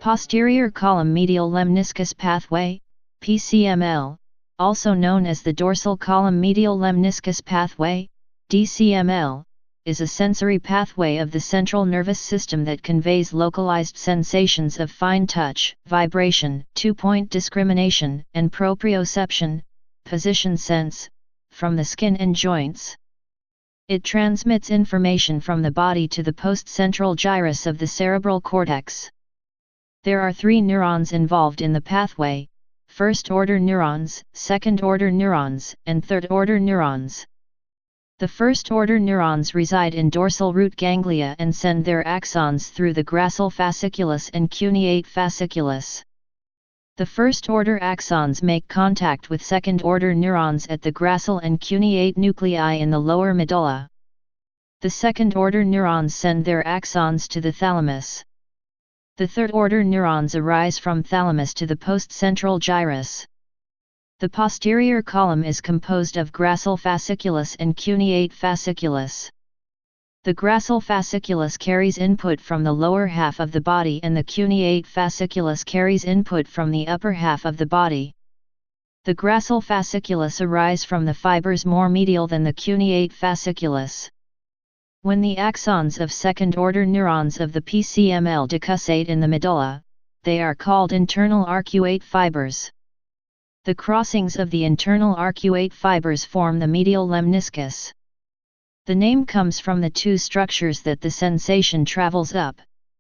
Posterior Column Medial Lemniscus Pathway, PCML, also known as the Dorsal Column Medial Lemniscus Pathway, DCML, is a sensory pathway of the central nervous system that conveys localized sensations of fine touch, vibration, two-point discrimination, and proprioception, position sense, from the skin and joints. It transmits information from the body to the postcentral gyrus of the cerebral cortex. There are 3 neurons involved in the pathway: first-order neurons, second-order neurons, and third-order neurons. The first-order neurons reside in dorsal root ganglia and send their axons through the gracile fasciculus and cuneate fasciculus. The first-order axons make contact with second-order neurons at the gracile and cuneate nuclei in the lower medulla. The second-order neurons send their axons to the thalamus. The third-order neurons arise from thalamus to the postcentral gyrus. The posterior column is composed of gracile fasciculus and cuneate fasciculus. The gracile fasciculus carries input from the lower half of the body and the cuneate fasciculus carries input from the upper half of the body. The gracile fasciculus arise from the fibers more medial than the cuneate fasciculus. When the axons of second-order neurons of the PCML decussate in the medulla, they are called internal arcuate fibers. The crossings of the internal arcuate fibers form the medial lemniscus. The name comes from the 2 structures that the sensation travels up: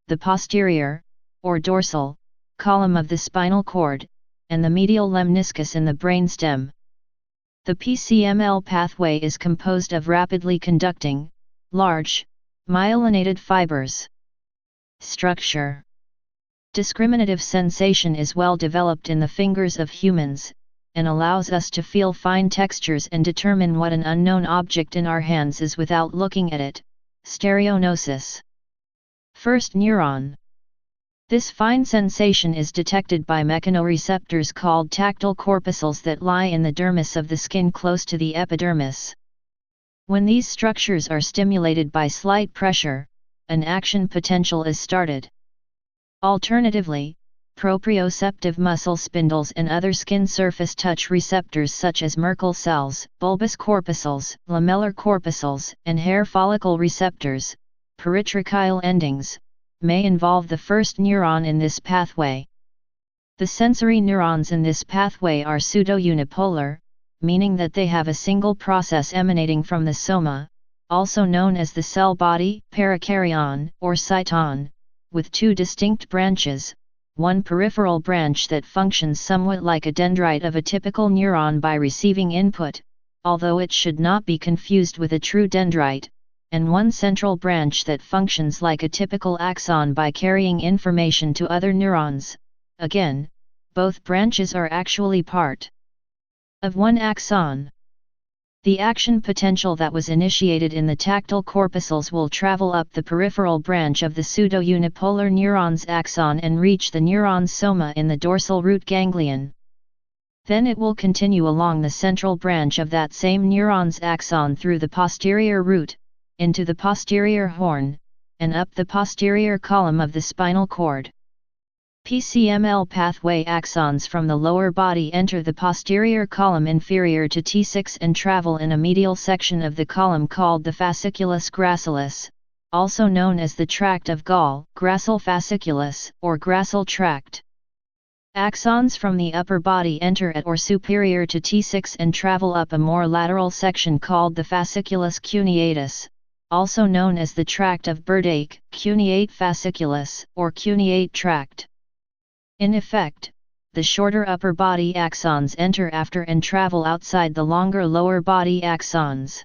the posterior, or dorsal, column of the spinal cord, and the medial lemniscus in the brainstem. The PCML pathway is composed of rapidly conducting, large, myelinated fibers. Structure. Discriminative sensation is well developed in the fingers of humans, and allows us to feel fine textures and determine what an unknown object in our hands is without looking at it. Stereognosis. First neuron. This fine sensation is detected by mechanoreceptors called tactile corpuscles that lie in the dermis of the skin close to the epidermis. When these structures are stimulated by slight pressure, an action potential is started. Alternatively, proprioceptive muscle spindles and other skin surface touch receptors such as Merkel cells, bulbous corpuscles, lamellar corpuscles, and hair follicle receptors, peritracheal endings, may involve the first neuron in this pathway. The sensory neurons in this pathway are pseudo-unipolar, meaning that they have a single process emanating from the soma, also known as the cell body, perikaryon, or cyton, with 2 distinct branches, one peripheral branch that functions somewhat like a dendrite of a typical neuron by receiving input, although it should not be confused with a true dendrite, and one central branch that functions like a typical axon by carrying information to other neurons. Again, both branches are actually part of one axon. The action potential that was initiated in the tactile corpuscles will travel up the peripheral branch of the pseudo-unipolar neuron's axon and reach the neuron's soma in the dorsal root ganglion. Then it will continue along the central branch of that same neuron's axon through the posterior root, into the posterior horn, and up the posterior column of the spinal cord. PCML pathway axons from the lower body enter the posterior column inferior to T6 and travel in a medial section of the column called the fasciculus gracilis, also known as the tract of Gall, gracile fasciculus, or gracile tract. Axons from the upper body enter at or superior to T6 and travel up a more lateral section called the fasciculus cuneatus, also known as the tract of Burdake, cuneate fasciculus, or cuneate tract. In effect, the shorter upper body axons enter after and travel outside the longer lower body axons.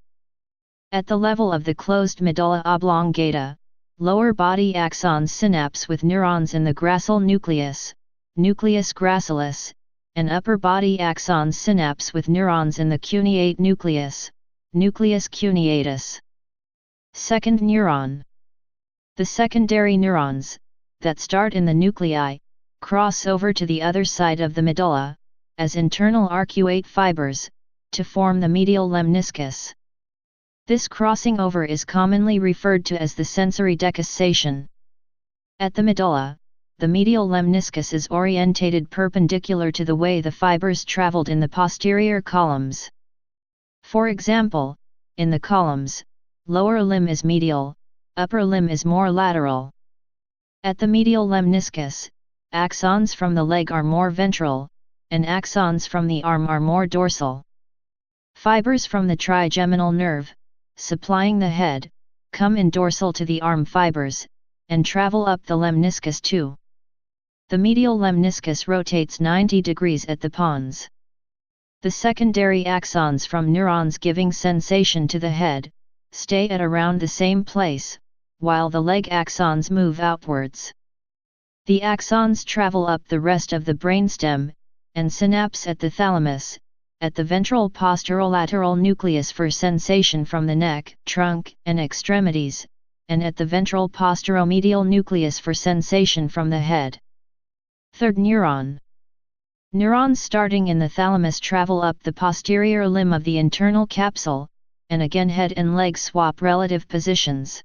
At the level of the closed medulla oblongata, lower body axons synapse with neurons in the gracile nucleus, nucleus gracilis, and upper body axons synapse with neurons in the cuneate nucleus, nucleus cuneatus. Second neuron. The secondary neurons, that start in the nuclei, cross over to the other side of the medulla, as internal arcuate fibers, to form the medial lemniscus. This crossing over is commonly referred to as the sensory decussation. At the medulla, the medial lemniscus is orientated perpendicular to the way the fibers traveled in the posterior columns. For example, in the columns, lower limb is medial, upper limb is more lateral. At the medial lemniscus, axons from the leg are more ventral, and axons from the arm are more dorsal. Fibers from the trigeminal nerve, supplying the head, come in dorsal to the arm fibers, and travel up the lemniscus too. The medial lemniscus rotates 90 degrees at the pons. The secondary axons from neurons giving sensation to the head, stay at around the same place, while the leg axons move outwards. The axons travel up the rest of the brainstem, and synapse at the thalamus, at the ventral posterolateral nucleus for sensation from the neck, trunk, and extremities, and at the ventral posteromedial nucleus for sensation from the head. Third neuron. Neurons starting in the thalamus travel up the posterior limb of the internal capsule, and again head and leg swap relative positions.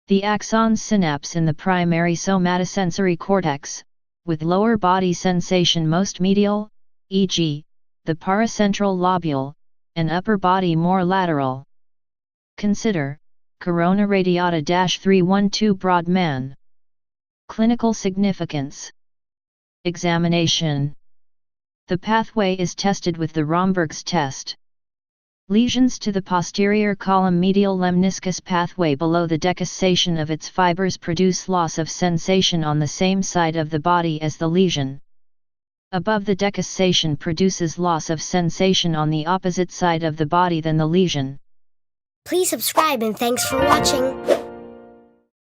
The axons synapse in the primary somatosensory cortex, with lower body sensation most medial, e.g., the paracentral lobule, and upper body more lateral. Consider, corona radiata 312 Brodmann. Clinical significance. Examination. The pathway is tested with the Romberg's test. Lesions to the posterior column medial lemniscus pathway below the decussation of its fibers produce loss of sensation on the same side of the body as the lesion. Above the decussation produces loss of sensation on the opposite side of the body than the lesion. Please subscribe and thanks for watching.